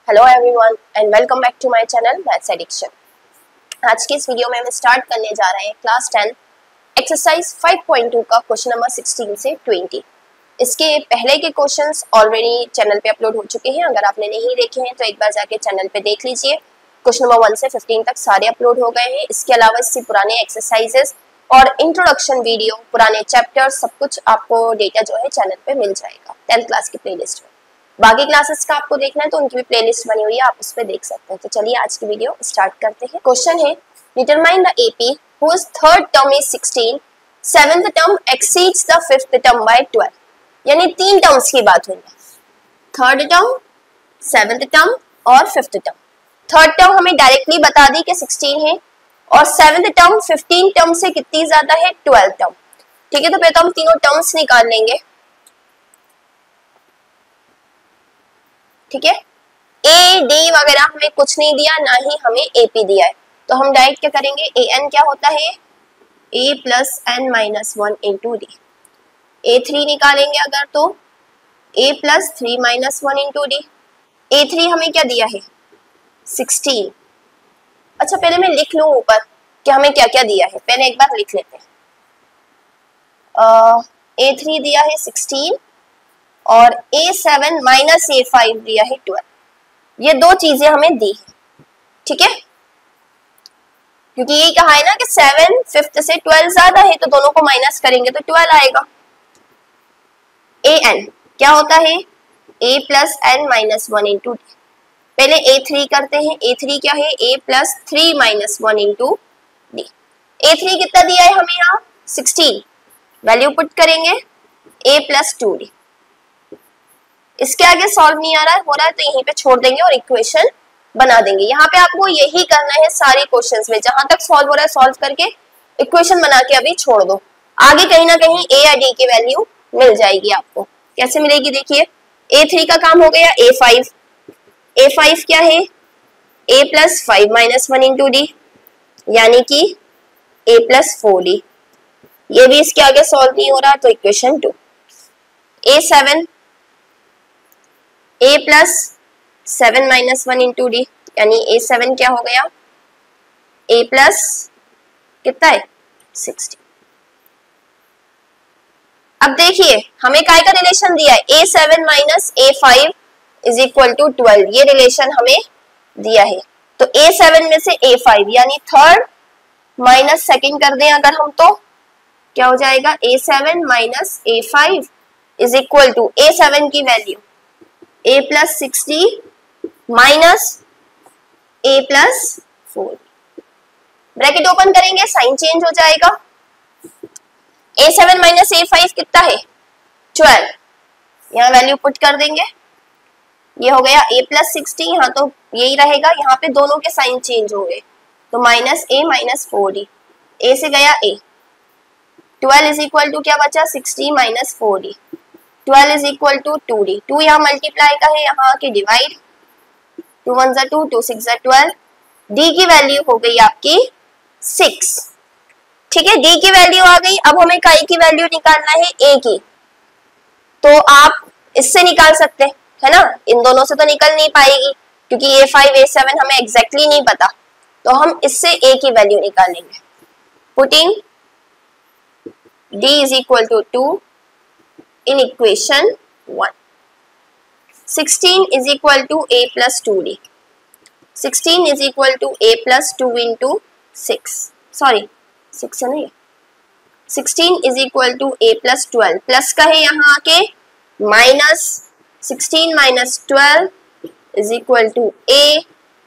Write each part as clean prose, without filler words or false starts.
Hello everyone and welcome back to my channel maths addiction. आज की इस video में हम स्टार्ट करने जा रहे हैं क्लास 10 एक्सरसाइज 5.2 का क्वेश्चन नंबर 16 से 20। इसके पहले के क्वेश्चंस ऑलरेडी चैनल पे अपलोड हो चुके हैं। अगर आपने नहीं देखे हैं तो एक बार जाके चैनल पे देख लीजिए। क्वेश्चन नंबर 1 से 15 तक सारे अपलोड हो गए हैं। इसके अलावा इससे पुराने एक्सरसाइजेस और इंट्रोडक्शन वीडियो, पुराने चैप्टर, सब कुछ आपको डेटा जो है चैनल पे मिल जाएगा 10th क्लास की प्लेलिस्ट में। बाकी क्लासेस का आपको देखना है तो उनकी भी प्लेलिस्ट बनी हुई है, आप उस पर देख सकते हैं। तो चलिए आज की वीडियो स्टार्ट करते हैं। क्वेश्चन है determine the AP whose third term is 16, seventh term exceeds the fifth term by 12। यानी तीन टर्म्स की बात हुई है, थर्ड टर्म, सेवेंथ टर्म और फिफ्थ टर्म। थर्ड टर्म हमें डायरेक्टली बता दी कि 16 है और सेवेंथ टर्म 15 टर्म से कितनी ज्यादा है, 12 टर्म। ठीक है, तो पहले तो हम तीनों टर्म्स निकाल लेंगे। ठीक है, ए डी वगैरह हमें कुछ नहीं दिया, ना ही हमें एपी दिया है, तो हम डायरेक्ट क्या करेंगे, ए एन क्या होता है, a plus n minus 1 into d. A three निकालेंगे अगर तो a plus 3 minus 1 into d. A three हमें क्या दिया है, 16। अच्छा पहले मैं लिख लूं ऊपर कि हमें क्या क्या दिया है, पहले एक बार लिख लेते हैं। ए थ्री दिया है 16 और A7 माइनस A5 दिया है 12। ये दो चीजें हमें दी है। ठीक है, क्योंकि ये कहा है ना कि 7 फिफ्थ से 12 ज्यादा है, तो दोनों को माइनस करेंगे तो 12 आएगा। AN क्या होता है, A plus n minus 1 into d. पहले A3 करते हैं। A3 क्या है, A plus 3 minus 1 into d. A3 कितना दिया है हमें यहाँ, 16। वैल्यू पुट करेंगे A प्लस 2D। इसके आगे सॉल्व नहीं हो रहा है तो यहीं पे छोड़ देंगे और इक्वेशन बना देंगे। यहाँ पे आपको यही करना है सारे क्वेश्चंस में, जहां तक सॉल्व हो रहा है सॉल्व करके इक्वेशन बना के अभी छोड़ दो। आगे कहीं ना कहीं ए या डी की वैल्यू मिल जाएगी आपको। कैसे मिलेगी देखिए, A3 का काम हो गया, A5। A5 क्या है, A plus 5 minus 1 into D, यानी कि A प्लस 4D। ये भी इसके आगे सॉल्व नहीं हो रहा तो equation 2। A7 A plus 7 minus 1 into D, यानी A7 क्या हो गया, A प्लस कितना है, 60। अब देखिए हमें काय का रिलेशन दिया है, A7 minus A5 is equal to 12। ये रिलेशन हमें दिया है। तो A7 में से A5 यानी थर्ड माइनस सेकेंड कर दें अगर हम, तो क्या हो जाएगा, A7 minus A5 is equal to A7 की value A plus 60 minus A plus 4। Bracket open करेंगे, साइन चेंज हो जाएगा। A7 माइनस A5 कितना है, 12। यहाँ वैल्यू पुट कर देंगे, ये हो गया A प्लस 60, यहाँ तो यही रहेगा, यहाँ पे दोनों के साइन चेंज हो गए तो minus A minus 4D। A से गया A, 12 इज इक्वल टू क्या बचा, 60 minus 4D। 12 is equal to 2D। 2 यहाँ मल्टीप्लाई का है, यहाँ आके डिवाइड, 2 1 जा 2, 2 6 जा 12। D की वैल्यू हो गई आपकी 6। ठीक है, D की वैल्यू आ गई। अब हमें काई की वैल्यू निकालना है, A की। तो आप इससे निकाल सकते हैं, है ना। इन दोनों से तो निकल नहीं पाएगी क्योंकि A5 A7 हमें एग्जैक्टली नहीं पता, तो हम इससे A की वैल्यू निकालेंगे। Putting D is equal to 2 in equation 1। 16 is equal to A plus 2D। 16 is equal to A plus 2 into 6। Sorry, 6 है नहीं, 16 is equal to A plus 12। Plus का है यहाँ आके minus 16 minus 12 is equal to A,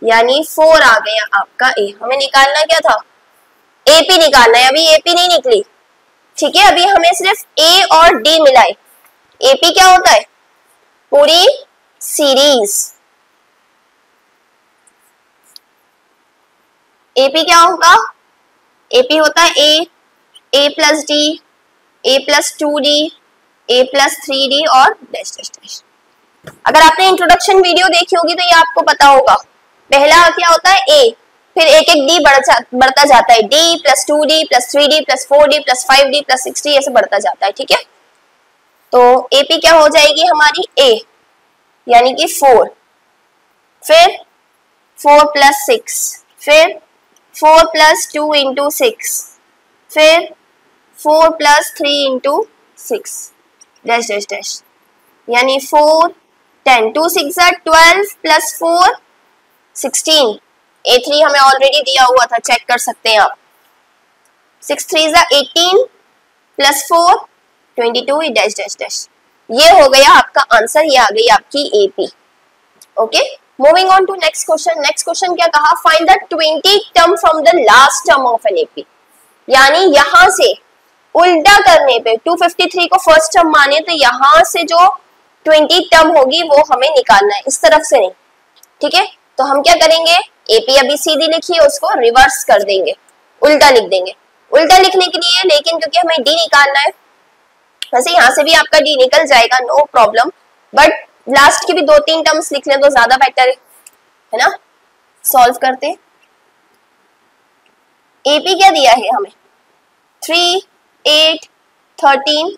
यानी 4 आ गया आपका A। हमें निकालना क्या था, AP निकालना है, अभी AP नहीं निकली। ठीक है, अभी हमें सिर्फ A और D मिला है। एपी क्या होता है, पूरी सीरीज। एपी क्या होगा, एपी होता है a plus D, A plus 2D, A plus 3D और डैश डैश डैश। अगर आपने इंट्रोडक्शन वीडियो देखी होगी तो ये आपको पता होगा। पहला क्या होता है ए, फिर एक एक डी बढ़ता जाता है, D plus 2D plus 3D plus 4D plus 5D plus 6D ऐसे बढ़ता जाता है। ठीक है, तो AP क्या हो जाएगी हमारी A, यानी कि 4। फिर 4 + 6, फिर 4 + 2 × 6, फिर 4 + 3 × 6 डैश डैश डैश, यानी 4 10 2 6 12 + 4 16। A3 हमें ऑलरेडी दिया हुआ था, चेक कर सकते हैं आप। 6 3 18 + 4 22 डैश डैश डैश। ये हो गया आपका आंसर, ये आ गई आपकी AP। Okay, moving on to next question. Next question क्या कहा, find the 20 term from the last term of an AP। यानी यहां से उल्टा करने पे 253 को फर्स्ट टर्म माने तो यहां से जो 20 टर्म होगी वो हमें निकालना है, इस तरफ से नहीं। ठीक है, तो हम क्या करेंगे, AP अभी सीधी लिखी है, उसको रिवर्स कर देंगे, उल्टा लिख देंगे। उल्टा लिखने के लिए, लेकिन क्योंकि हमें D निकालना है, वैसे यहाँ से भी आपका D निकल जाएगा, नो प्रॉब्लम, बट लास्ट की भी 2-3 टर्म्स लिख लें तो ज्यादा बेटर है ना। सॉल्व करते, AP क्या दिया है हमें, 3 8 13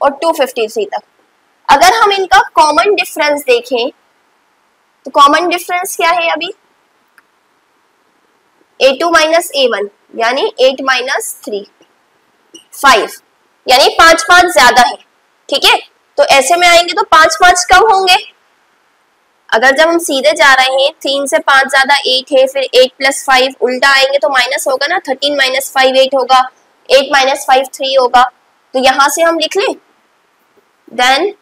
और 253 तक। अगर हम इनका कॉमन डिफरेंस देखें तो कॉमन डिफरेंस क्या है अभी, A2 - A1 यानी 8 - 3 5, यानी 5 5 ज्यादा है। ठीक है, तो ऐसे में आएंगे तो 5 5 कम होंगे। अगर जब हम सीधे जा रहे हैं 3 से 5 ज्यादा 8 है, फिर 8 + 5 उल्टा आएंगे तो माइनस होगा ना, 13 - 5 8 होगा, 8 - 5 3 होगा। तो यहां से हम लिख लें, then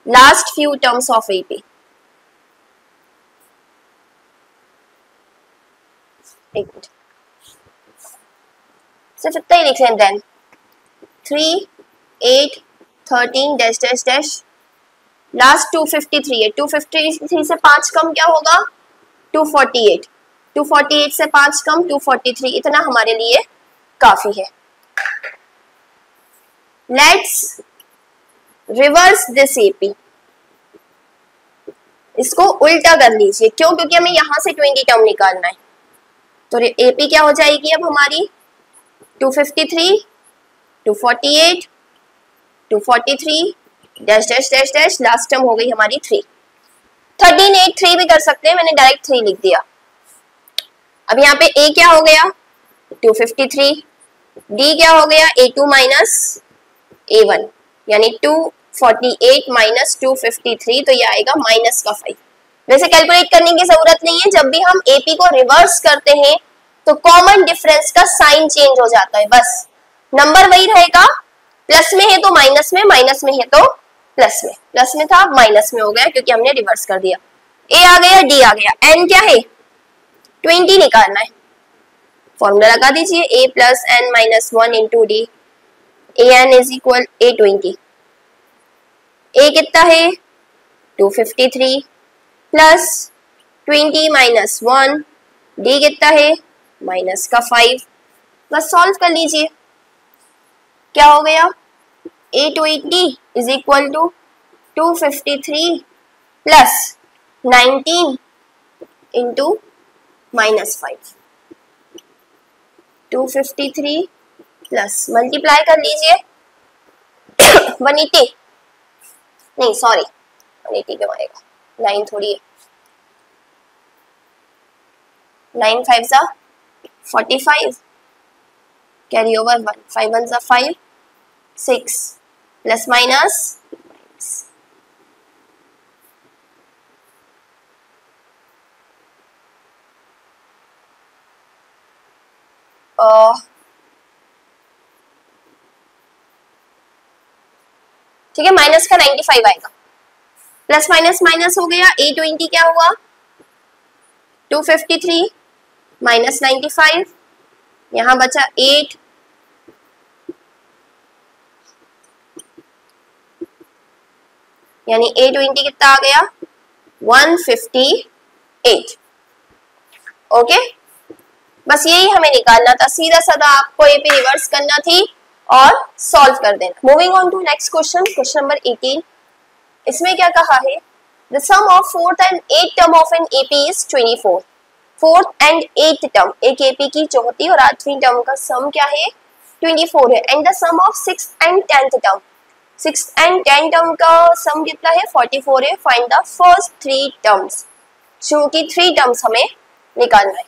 last few terms of AP। एक मिनट, सिर्फ इतना ही लिख लें, then 3 8 13 dash dash dash, last 253 है, 253 से 5 कम क्या होगा, 248, 248 से 5 कम 243, इतना हमारे लिए काफी है। लेट्स रिवर्स दिस AP, इसको उल्टा कर लीजिए, क्यों, क्योंकि हमें यहां से 20 टर्म निकालना है। तो AP क्या हो जाएगी अब हमारी, 253 248 243 dash dash dash dash, last term हो गई हमारी 3। 13 8 3 भी कर सकते हैं, मैंने डायरेक्ट 3 लिख दिया। अब यहाँ पे A क्या हो गया, 253, D क्या हो गया, A2 - A1 यानी 248 - 253, तो ये आएगा माइनस का 5। वैसे कैलकुलेट करने की जरूरत नहीं है, जब भी हम AP को रिवर्स करते हैं तो कॉमन डिफरेंस का साइन चेंज हो जाता है, बस नंबर वही रहेगा, प्लस में है तो माइनस में, माइनस में है तो प्लस में, प्लस में था माइनस में हो गया क्योंकि हमने रिवर्स कर दिया। A आ गया, D आ गया, N क्या है, 20 निकालना है। फॉर्मूला लगा दीजिए, A + N - 1 × D, AN = A20। A कितना है, 253 प्लस 20 - 1, D कितना है, माइनस का 5। बस सॉल्व कर लीजिए, क्या हो गया, A20 = 253 प्लस 19 × -5, 253 प्लस मल्टीप्लाई कर लीजिए 180, नहीं सॉरी 180 क्यों आएगा, 9 थोड़ी है, 9 5 45, कैरी ओवर 1 5 1 5 6 प्लस माइनस ठीक है, माइनस का 95 आएगा, प्लस माइनस माइनस हो गया, A20 क्या हुआ, 253 - 95, यहां बचा 8, यानी A20 कितना आ गया, 158। ओके, बस यही हमें निकालना था, सीधा साधा आपको ये पे रिवर्स करना थी और सॉल्व कर देना। Moving on to next question, question number 18। इसमें क्या कहा है, the sum of 4th and 8th term of an AP is 24। 4th and 8th term, एक AP की 4th और 8वीं टर्म का सम क्या है, 24 है। And the sum of 6th and 10th term, 6 and 10 term का सम कितना है 44 है। फाइंड द फर्स्ट 3 टर्म्स, क्योंकि 3 टर्म्स हमें निकालना है।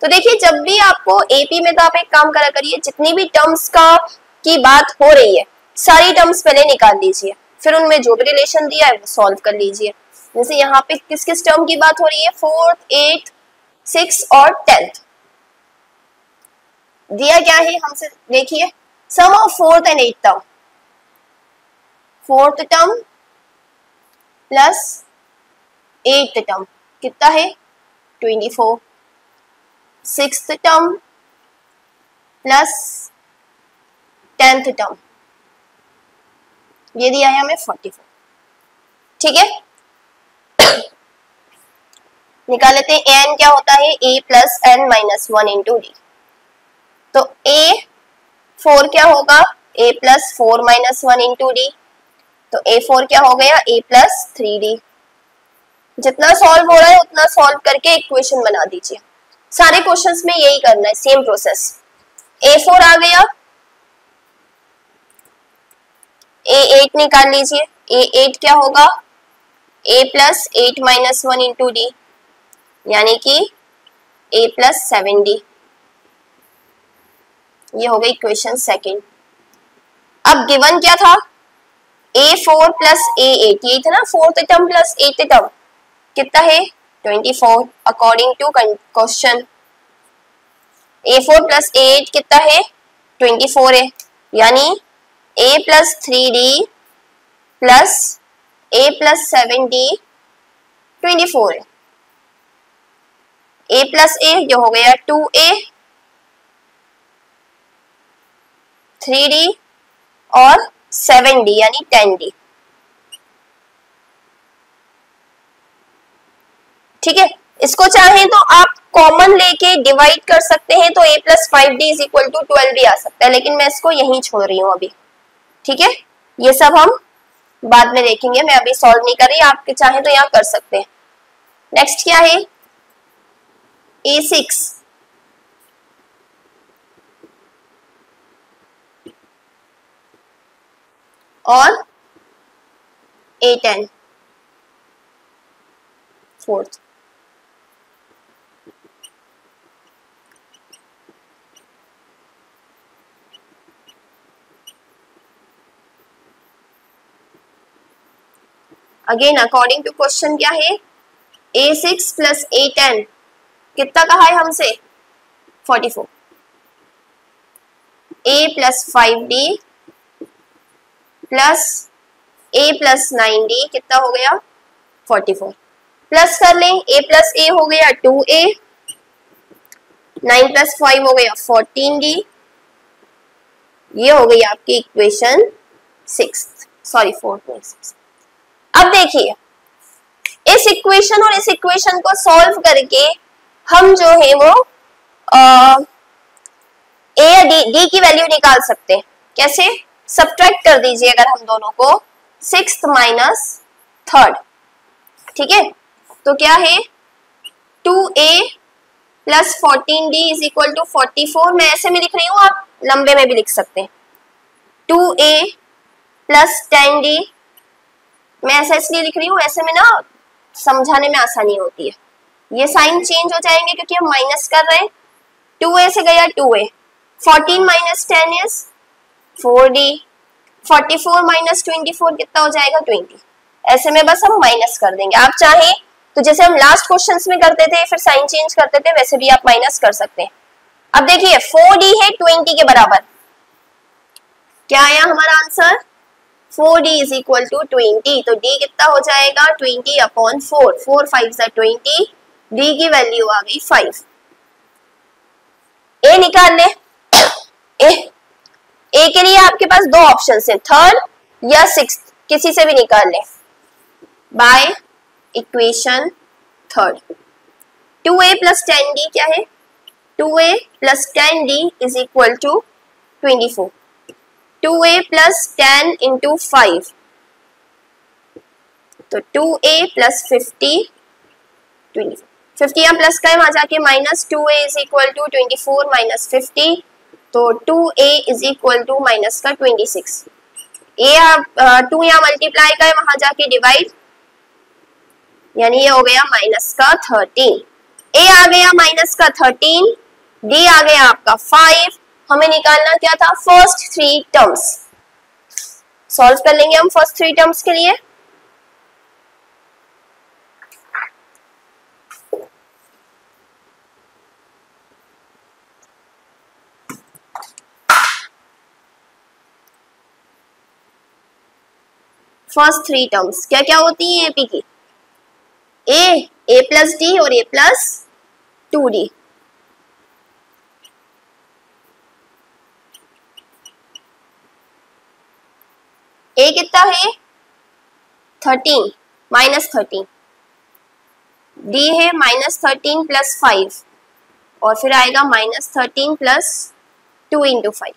तो देखिए जब भी आपको एपी में तो आप एक काम करा करिए, जितनी भी टर्म्स का की बात हो रही है सारी टर्म्स पहले निकाल लीजिए, फिर उनमें जो भी रिलेशन दिया है वो सॉल्व कर लीजिए। जैसे यहाँ पे किस किस टर्म की बात हो रही है, 4th, 8th, 6th और 10th। दिया क्या है हमसे, देखिए sum of 4th and 8th term, 4th term plus 8th term कितना है 24, 6th term plus 10th term ये दिया है हमें 44। ठीक है, निकाल लेते हैं। एन क्या होता है, a plus n minus 1 into d. तो ए 4 क्या होगा, a plus 4 minus 1 into d. तो ए 4 क्या हो गया, ए प्लस 3d। जितना सॉल्व हो रहा है उतना सॉल्व करके इक्वेशन बना दीजिए। सारे क्वेश्चंस में यही करना है, सेम प्रोसेस। ए 4 आ गया, ए 8 निकाल लीजिए। ए 8 क्या होगा, a plus 8 minus 1 into D, यानी कि ए प्लस 7d। ये हो गई इक्वेशन सेकंड। अब गिवन क्या था, A4 प्लस A8, यही था ना, 4th term plus 8th term कितना है 24 according to question. A4 plus A8 कितना है 24 है, यानी A plus 3d plus A plus 7d 24 है। A प्लस A जो हो गया 2A, 3d और 7d यानी 10d। ठीक है, इसको चाहें तो आप कॉमन लेके डिवाइड कर सकते हैं, तो a plus 5d is equal to 12 भी आ सकता है, लेकिन मैं इसको यहीं छोड़ रही हूँ अभी। ठीक है, ये सब हम बाद में देखेंगे, मैं अभी सॉल्व नहीं कर रही, आप चाहें तो यहाँ कर सकते हैं। नेक्स्ट क्या है, A6 और A10 4th। Again according to question क्या है, A6 प्लस A10 कितना कहा है हमसे 44। A plus 5d plus A plus 9d कितना हो गया 44। प्लस कर लें, A प्लस A हो गया 2A, 9 प्लस 5 हो गया 14d। ये हो गई आपकी इक्वेशन 4th। अब देखिए इस इक्वेशन और इस इक्वेशन को सॉल्व करके हम जो है वो ए या डी की वैल्यू निकाल सकते हैं। कैसे, सब्ट्रैक्ट कर दीजिए अगर हम दोनों को 6th माइनस 3rd। ठीक है, तो क्या है 2a plus 14d is equal to 44। मैं ऐसे में लिख रही हूँ, आप लंबे में भी लिख सकते हैं। 2a प्लस 10d, मैं ऐसा इसलिए लिख रही हूँ, ऐसे में ना समझाने में आसानी होती है। ये साइन चेंज हो जाएंगे क्योंकि हम माइनस कर रहे हैं। 2a से गया 2a, 14 minus 10 is 4d, 44 minus 24 कितना हो जाएगा 20। ऐसे में बस हम माइनस कर देंगे। आप चाहें तो जैसे हम लास्ट क्वेश्चंस में करते थे फिर साइन चेंज करते थे, वैसे भी आप माइनस कर सकते हैं। अब देखिए 4d है 20 के बराबर, क्या आया हमारा answer 4d is equal to 20। तो d कितना हो जाएगा 20 अपॉन 4, 4 5 20, d की वैल्यू आ गई 5। a निकाल ले, ए के लिए आपके पास दो ऑप्शन है, 3rd या 6th, किसी से भी निकाल ले by equation 3rd। 2a plus 10d क्या है, 2a plus 10d is equal to 24। 2a plus 10 into 5, तो 2a प्लस 50, 24। 50 यहाँ प्लस का है, वहां जाके minus 2a is equal to 24 minus 50, तो 2a is equal to minus का 26। ए 2 यहाँ मल्टीप्लाई का है, वहां जाके डिवाइड, यानी ये हो गया माइनस का 13। ए आ गया माइनस का 13, डी आ गया आपका 5। हमें निकालना क्या था, फर्स्ट 3 टर्म्स। सॉल्व कर लेंगे हम फर्स्ट 3 टर्म्स के लिए। फर्स्ट 3 टर्म्स क्या क्या होती है एपी की, ए प्लस डी और ए प्लस 2d। ए कितना है 13 माइनस 13, डी है माइनस 13 प्लस 5 और फिर आएगा माइनस 13 प्लस 2 इंटू 5,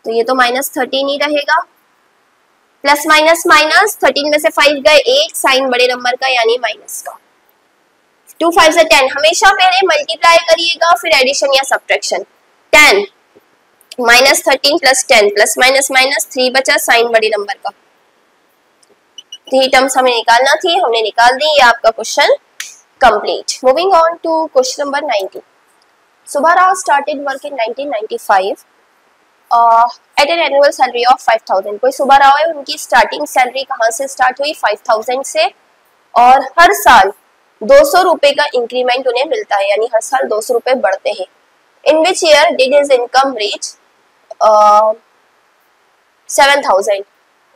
तो ये तो माइनस 13 ही रहेगा। प्लस माइनस माइनस 13 में से 5 गए, एक साइन बड़े नंबर का यानी माइनस का। 2 5 से 10, हमेशा पहले मल्टीप्लाई करिएगा फिर एडिशन या subtraction. 10 minus 13 plus 10 plus minus minus 3 बचा साइन बड़े नंबर का। 3 टर्म्स हमें निकालना थी, हमने निकाल दी। ये आपका question complete. Moving on to question number 19। Subba Rao started work in 1995 at an annual salary of 5000। कोई सुब्बा राव है, उनकी स्टार्टिंग सैलरी कहाँ से स्टार्ट हुई, 5000 से, और हर साल 200 रुपए का इंक्रीमेंट उन्हें मिलता है, यानी हर साल 200 रुपए बढ़ते हैं। In which year did his income reach 7000।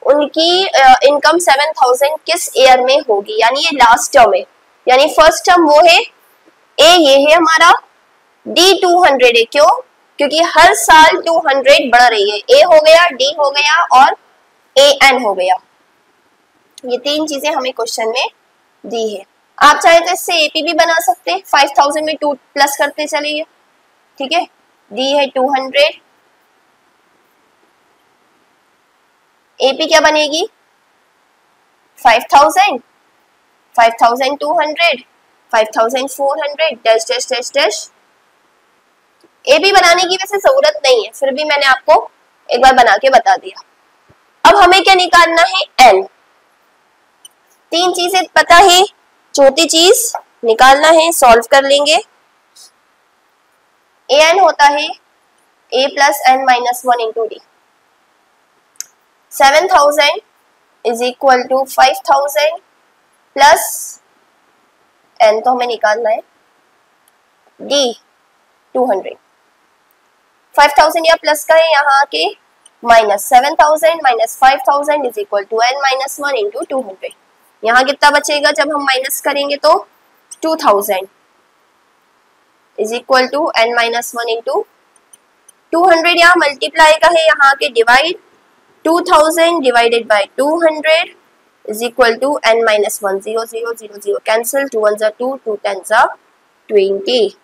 उनकी इनकम 7000 किस ईयर में होगी, यानी ये लास्ट टर्म है, यानी फर्स्ट टर्म वो है ए, ये है हमारा, डी 200 है। क्यों, क्योंकि हर साल 200 बढ़ रही है। ए हो गया, डी हो गया और ए एन हो गया। ये 3 चीजें हमें क्वेश्चन में दी है। आप चाहे तो इससे एपी भी बना सकते हैं, 5000 में 2 प्लस करते चलिए, ठीक है। डी है 200, एपी क्या बनेगी 5000, 5200, 5400 dash dash dash dash. A B बनाने की वैसे जरूरत नहीं है, फिर भी मैंने आपको एक बार बना के बता दिया। अब हमें क्या निकालना है, एन। 3 चीजें पता है, चौथी चीज निकालना है, सॉल्व कर लेंगे। ए एन होता है a plus n minus 1 into d. 7000 is equal to 5000 plus n, तो हमें निकालना है डी 200। 5000 या प्लस का है, यहाँ के minus 7000 minus 5000 is equal to n minus 1 into 200। यहाँ कितना बचेगा जब हम माइनस करेंगे, तो 2000 is equal to n minus 1 into 200। यहाँ मल्टीप्लाई का है, यहाँ के divide, 2000 divided by 200 is equal to n minus 1। 0 0 0 0 cancel, 2 1 2, 2 10 20।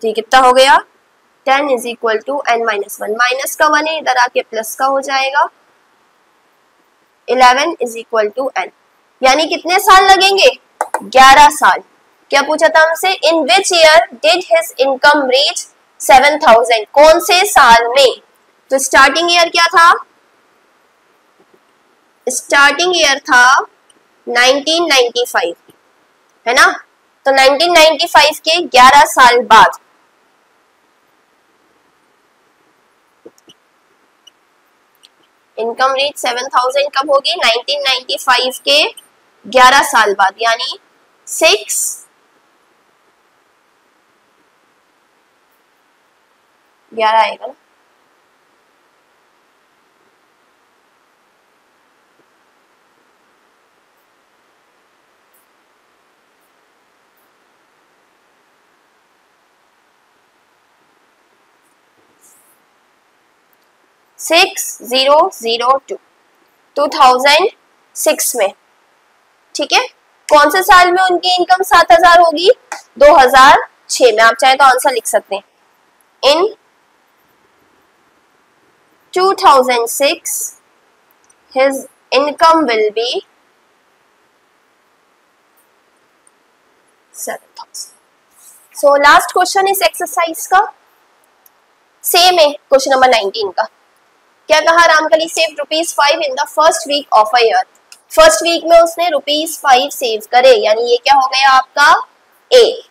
तो कितना हो गया 10 is equal to n minus 1। Minus का 1 है, इधर आके प्लस का हो जाएगा। 11 इज इक्वल टू एन, यानी कितने साल लगेंगे, 11 साल। क्या पूछा था हमसे, in which year did his income reach 7000, कौन से साल में। तो स्टार्टिंग ईयर क्या था, स्टार्टिंग ईयर था 1995, है ना। तो 1995 के 11 साल बाद इनकम रीच 7000 कब होगी, 1995 के 11 साल बाद, यानी 11 आएगा ना। सिक्स 2006 में, ठीक है। कौन से साल में उनकी इनकम 7000 होगी, 2006 में। आप चाहे तो आंसर लिख सकते हैं, इन 2006 his income will be 7000। So last question इस एक्सरसाइज का सेम है क्वेश्चन नंबर 19 का। क्या कहा, Ramkali save ₹5 in the first week of a year. First week में उसने ₹5 सेव करे, यानी ये क्या हो गया आपका ए।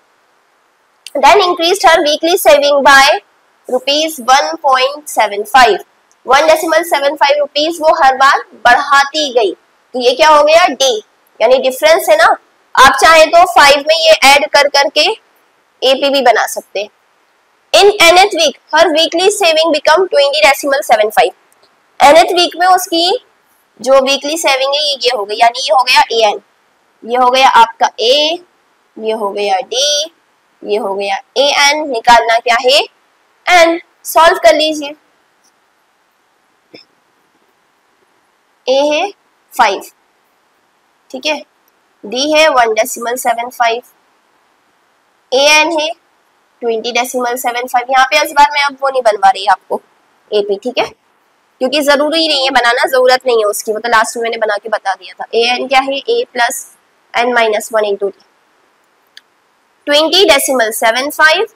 देन इंक्रीज्ड हर वीकली सेविंग बाय ₹1.75, 1.75 रुपीज वो हर बार बढ़ाती गई, तो ये क्या हो गया डी, यानी डिफरेंस है ना। आप चाहे तो 5 में ये ऐड कर करके एपी भी बना सकते हैं। इन nth वीक हर weekly saving become 20.75, nth week में उसकी जो वीकली सेविंग है ये हो गई, यानी ये हो गया एन, ये हो गया आपका ए, ये हो गया डी, ये हो गया ए एन, निकालना क्या है एन, सॉल्व कर लीजिए। ए है 5, ठीक है, डी है 1.75, ए एन है 20.75। यहाँ पे इस बार मैं अब वो नहीं बनवा रही आपको एपी, ठीक है, क्योंकि जरूरी नहीं है बनाना, जरूरत नहीं है उसकी, मतलब लास्ट में मैंने बना के बता दिया था। ए एन क्या है, a plus n minus 1 into d, 20.75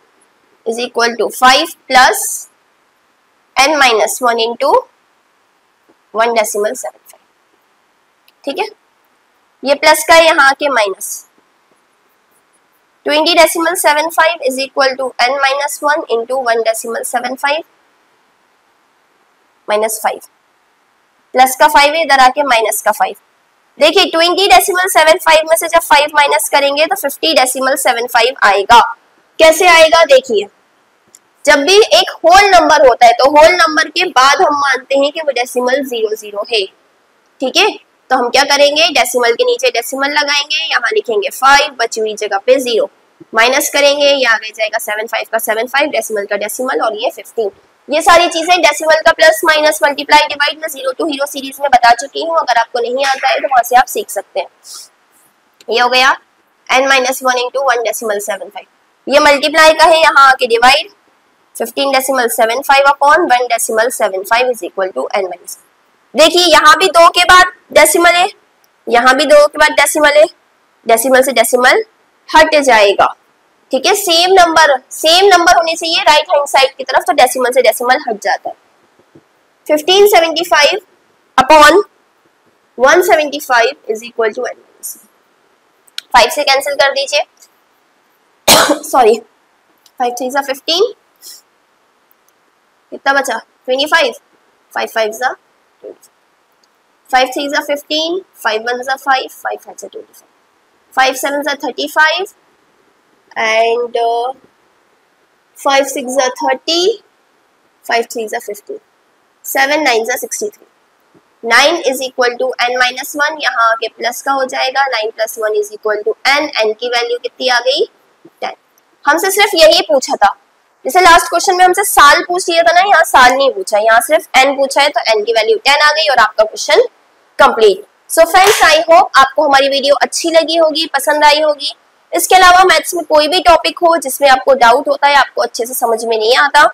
is equal to 5 plus n minus 1 into 1.75, ठीक है, ये प्लस का यहाँ के minus, 20.75 is equal to n minus 1 into 1.75 minus 5, plus का 5 है, इधर आके माइनस का 5। देखिए 20.75 में से जब 5 माइनस करेंगे तो 50.75 आएगा। कैसे आएगा देखिए, जब भी एक होल नंबर होता है तो होल नंबर के बाद हम मानते हैं कि वो डेसिमल 00 है, ठीक है, तो हम क्या करेंगे, डेसिमल के नीचे डेसिमल लगाएंगे, यहाँ लिखेंगे 5, बची हुई जगह पे 0, माइनस करेंगे, ये आगे जाएगा 7 5 का 7 5, डेसिमल का डेसिमल, और ये 15। ये सारी चीजें डेसिमल का प्लस माइनस मल्टीप्लाई डिवाइड में 0 to हीरो सीरीज में बता चुकी हूँ, अगर आपको नहीं आता है तो वहां से आप सीख सकते हैं। ये हो गया n माइनस 1 इंटू 1.75, ये मल्टीप्लाई का है, यहाँ आके divide 15.75 upon 1.75 is equal to n minus. देखिए यहाँ भी 2 के बाद डेसिमल है, यहाँ भी 2 के बाद डेसिमल है, डेसिमल से डेसिमल हट जाएगा, ठीक है, सेम नंबर होने से ये राइट हैंड साइड की तरफ, तो डेसिमल से डेसिमल हट जाता है। 1575 upon 175 is equal to n minus 5 से कैंसिल कर दीजिए, सॉरी 5 3 जा 15, कितना बचा 25, 5 5 जा 5 3 जा 15, 5 1 जा 5, 5 5 जा 25, 5 7 जा 35 and 5 6 जा 30, 5 3 जा 50, 7 9 जा 63, 9 is equal to n minus 1, यहाँ आके प्लस का हो जाएगा, 9 plus 1 is equal to n, n की वैल्यू कितनी आ गई 10। हमसे सिर्फ यही पूछा था, जैसे लास्ट क्वेश्चन में हमसे साल पूछ लिया था ना, यहाँ साल नहीं पूछा, यहाँ सिर्फ n पूछा है, तो n की वैल्यू 10 आ गई और आपका question complete. So friends, I hope आपको हमारी वीडियो अच्छी लगी होगी, पसंद आई होगी। इसके अलावा मैथ्स में कोई भी टॉपिक हो जिसमें आपको डाउट होता है, आपको अच्छे से समझ में नहीं आता,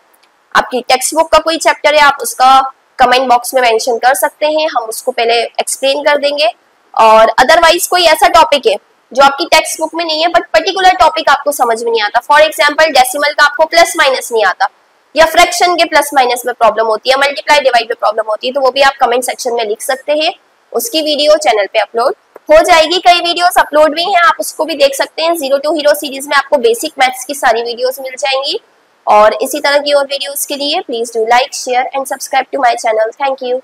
आपकी टेक्स्ट बुक का कोई चैप्टर है, आप उसका कमेंट बॉक्स में मेंशन कर सकते हैं, हम उसको पहले एक्सप्लेन कर देंगे। और अदरवाइज कोई ऐसा टॉपिक है जो आपकी टेक्स्ट बुक में नहीं है बट पर्टिकुलर टॉपिक आपको समझ में नहीं आता, फॉर एग्जांपल डेसिमल का आपको प्लस माइनस नहीं आता, या फ्रैक्शन के प्लस माइनस में प्रॉब्लम होती है, मल्टीप्लाई डिवाइड में प्रॉब्लम होती है, तो वो भी आप कमेंट सेक्शन में लिख सकते हैं, उसकी वीडियो चैनल पे अपलोड हो जाएगी। कई वीडियोस अपलोड भी हैं, आप उसको भी देख सकते हैं। 0 to हीरो सीरीज में आपको बेसिक मैथ्स की सारी वीडियोस मिल जाएंगी, और इसी तरह की और वीडियोस के लिए please do like, share and subscribe to my channel. Thank you.